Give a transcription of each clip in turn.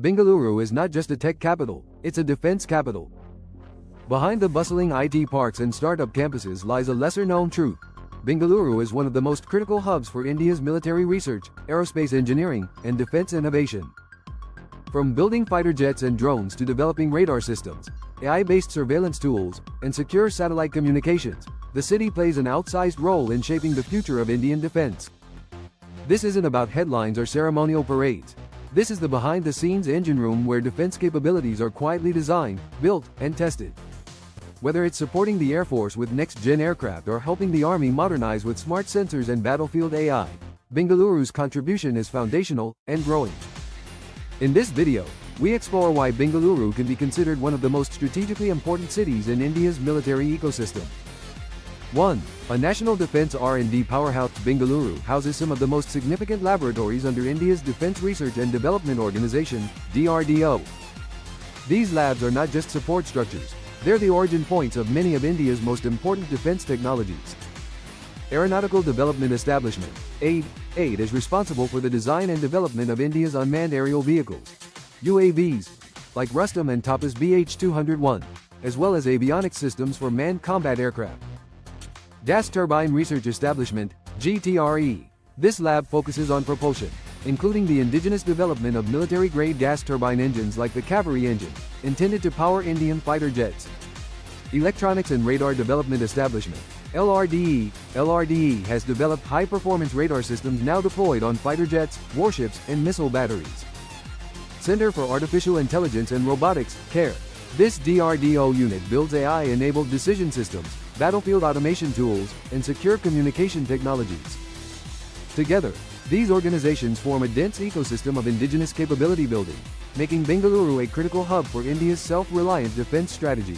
Bengaluru is not just a tech capital, it's a defense capital. Behind the bustling IT parks and startup campuses lies a lesser-known truth. Bengaluru is one of the most critical hubs for India's military research, aerospace engineering, and defense innovation. From building fighter jets and drones to developing radar systems, AI-based surveillance tools, and secure satellite communications, the city plays an outsized role in shaping the future of Indian defense. This isn't about headlines or ceremonial parades. This is the behind-the-scenes engine room where defense capabilities are quietly designed, built, and tested. Whether it's supporting the Air Force with next-gen aircraft or helping the Army modernize with smart sensors and battlefield AI, Bengaluru's contribution is foundational and growing. In this video, we explore why Bengaluru can be considered one of the most strategically important cities in India's military ecosystem. 1. A national defense R&D powerhouse, Bengaluru houses some of the most significant laboratories under India's Defense Research and Development Organization, DRDO. These labs are not just support structures, they're the origin points of many of India's most important defense technologies. Aeronautical Development Establishment, AID, is responsible for the design and development of India's unmanned aerial vehicles, UAVs, like Rustom and Tapas BH-201, as well as avionics systems for manned combat aircraft. Gas Turbine Research Establishment, GTRE. This lab focuses on propulsion, including the indigenous development of military-grade gas turbine engines like the Cavalry engine, intended to power Indian fighter jets. Electronics and Radar Development Establishment, LRDE. LRDE has developed high-performance radar systems now deployed on fighter jets, warships, and missile batteries. Center for Artificial Intelligence and Robotics, CARE. This DRDO unit builds AI-enabled decision systems, battlefield automation tools, and secure communication technologies. Together, these organizations form a dense ecosystem of indigenous capability building, making Bengaluru a critical hub for India's self-reliant defense strategy.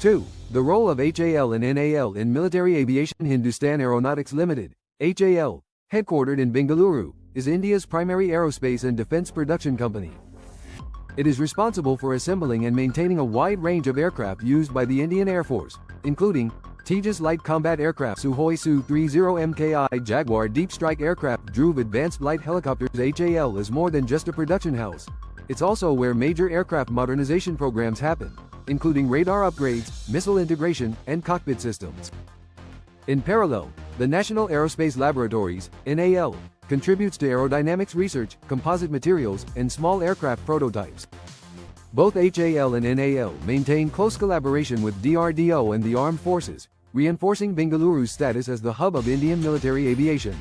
2. The role of HAL and NAL in military aviation. Hindustan Aeronautics Limited, HAL, headquartered in Bengaluru, is India's primary aerospace and defense production company. It is responsible for assembling and maintaining a wide range of aircraft used by the Indian Air Force, including Tejas Light Combat Aircraft, Sukhoi Su-30 MKI, Jaguar Deep Strike Aircraft, Dhruv Advanced Light Helicopters. HAL is more than just a production house. It's also where major aircraft modernization programs happen, including radar upgrades, missile integration, and cockpit systems. In parallel, the National Aerospace Laboratories, NAL, contributes to aerodynamics research, composite materials, and small aircraft prototypes. Both HAL and NAL maintain close collaboration with DRDO and the armed forces, reinforcing Bengaluru's status as the hub of Indian military aviation.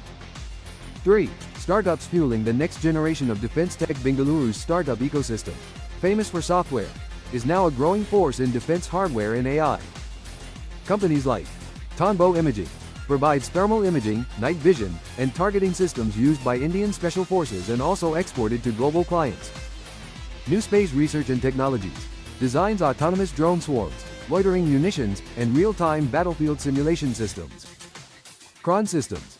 3. Startups fueling the next generation of defense tech. Bengaluru's startup ecosystem, famous for software, is now a growing force in defense hardware and AI. Companies like Tonbo Imaging provides thermal imaging, night vision, and targeting systems used by Indian Special Forces and also exported to global clients. New Space Research and Technologies designs autonomous drone swarms, loitering munitions, and real-time battlefield simulation systems. Cron Systems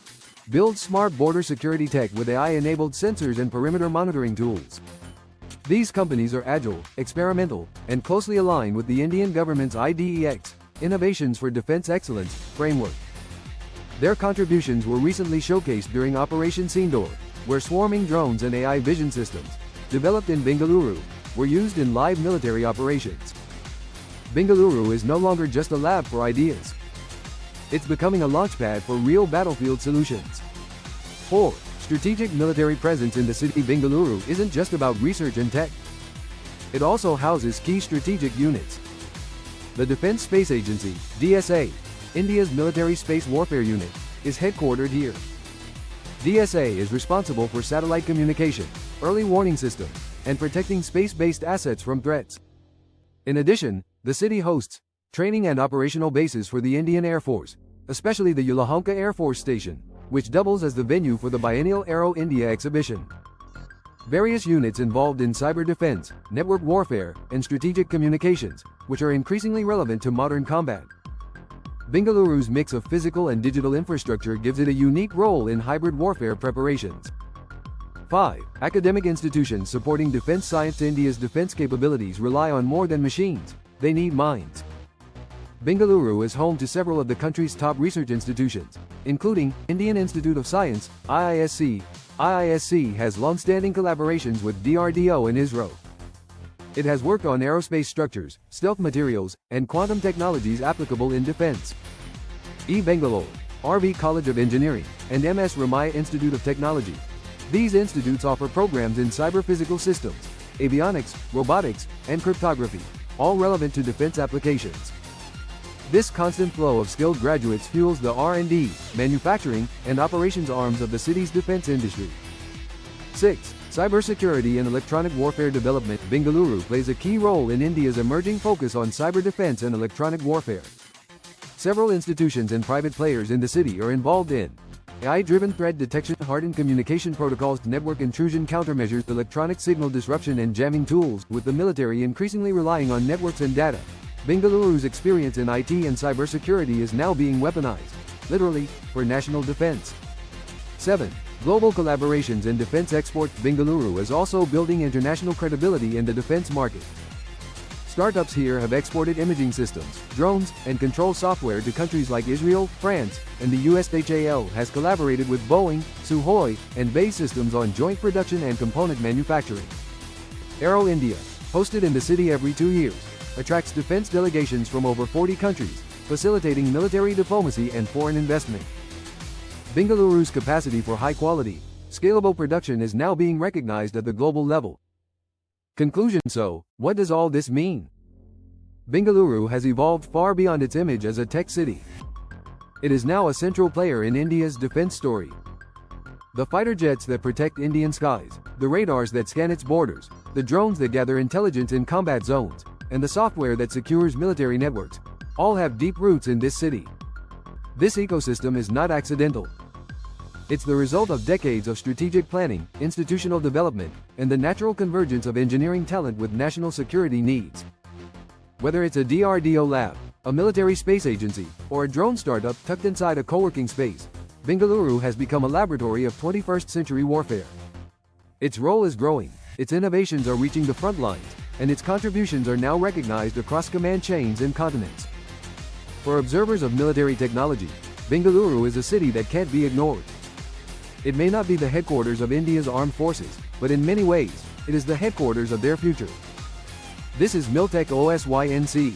builds smart border security tech with AI-enabled sensors and perimeter monitoring tools. These companies are agile, experimental, and closely aligned with the Indian government's IDEX, Innovations for Defense Excellence, framework. Their contributions were recently showcased during Operation Sindoor, where swarming drones and AI vision systems, developed in Bengaluru, were used in live military operations. Bengaluru is no longer just a lab for ideas. It's becoming a launchpad for real battlefield solutions. 4. Strategic military presence in the city. Bengaluru isn't just about research and tech. It also houses key strategic units. The Defense Space Agency, DSA, India's military space warfare unit, is headquartered here. DSA is responsible for satellite communication, early warning systems, and protecting space-based assets from threats. In addition, the city hosts training and operational bases for the Indian Air Force, especially the Yelahanka Air Force Station, which doubles as the venue for the biennial Aero India exhibition. Various units involved in cyber defense, network warfare, and strategic communications, which are increasingly relevant to modern combat. Bengaluru's mix of physical and digital infrastructure gives it a unique role in hybrid warfare preparations. 5. Academic institutions supporting defense science. India's defense capabilities rely on more than machines, they need minds. Bengaluru is home to several of the country's top research institutions, including Indian Institute of Science, IISc, IISc has long-standing collaborations with DRDO and ISRO. It has worked on aerospace structures, stealth materials, and quantum technologies applicable in defense. Bengaluru, RV College of Engineering, and MS Ramaiah Institute of Technology. These institutes offer programs in cyber-physical systems, avionics, robotics, and cryptography, all relevant to defense applications. This constant flow of skilled graduates fuels the R&D, manufacturing, and operations arms of the city's defense industry. 6. Cybersecurity and electronic warfare development. Bengaluru plays a key role in India's emerging focus on cyber defense and electronic warfare. Several institutions and private players in the city are involved in AI-driven threat detection, hardened communication protocols, network intrusion countermeasures, electronic signal disruption and jamming tools, with the military increasingly relying on networks and data. Bengaluru's experience in IT and cybersecurity is now being weaponized, literally, for national defense. 7. Global collaborations in defense exports. Bengaluru is also building international credibility in the defense market. Startups here have exported imaging systems, drones, and control software to countries like Israel, France, and the US. HAL has collaborated with Boeing, Sukhoi, and BAE Systems on joint production and component manufacturing. Aero India, hosted in the city every 2 years, attracts defense delegations from over 40 countries, facilitating military diplomacy and foreign investment. Bengaluru's capacity for high-quality, scalable production is now being recognized at the global level. Conclusion. So, what does all this mean? Bengaluru has evolved far beyond its image as a tech city. It is now a central player in India's defense story. The fighter jets that protect Indian skies, the radars that scan its borders, the drones that gather intelligence in combat zones, and the software that secures military networks, all have deep roots in this city. This ecosystem is not accidental. It's the result of decades of strategic planning, institutional development, and the natural convergence of engineering talent with national security needs. Whether it's a DRDO lab, a military space agency, or a drone startup tucked inside a co-working space, Bengaluru has become a laboratory of 21st century warfare. Its role is growing, its innovations are reaching the front lines, and its contributions are now recognized across command chains and continents. For observers of military technology, Bengaluru is a city that can't be ignored. It may not be the headquarters of India's armed forces, but in many ways, it is the headquarters of their future. This is Miltech OSync.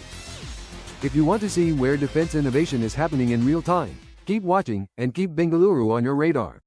If you want to see where defense innovation is happening in real time, keep watching and keep Bengaluru on your radar.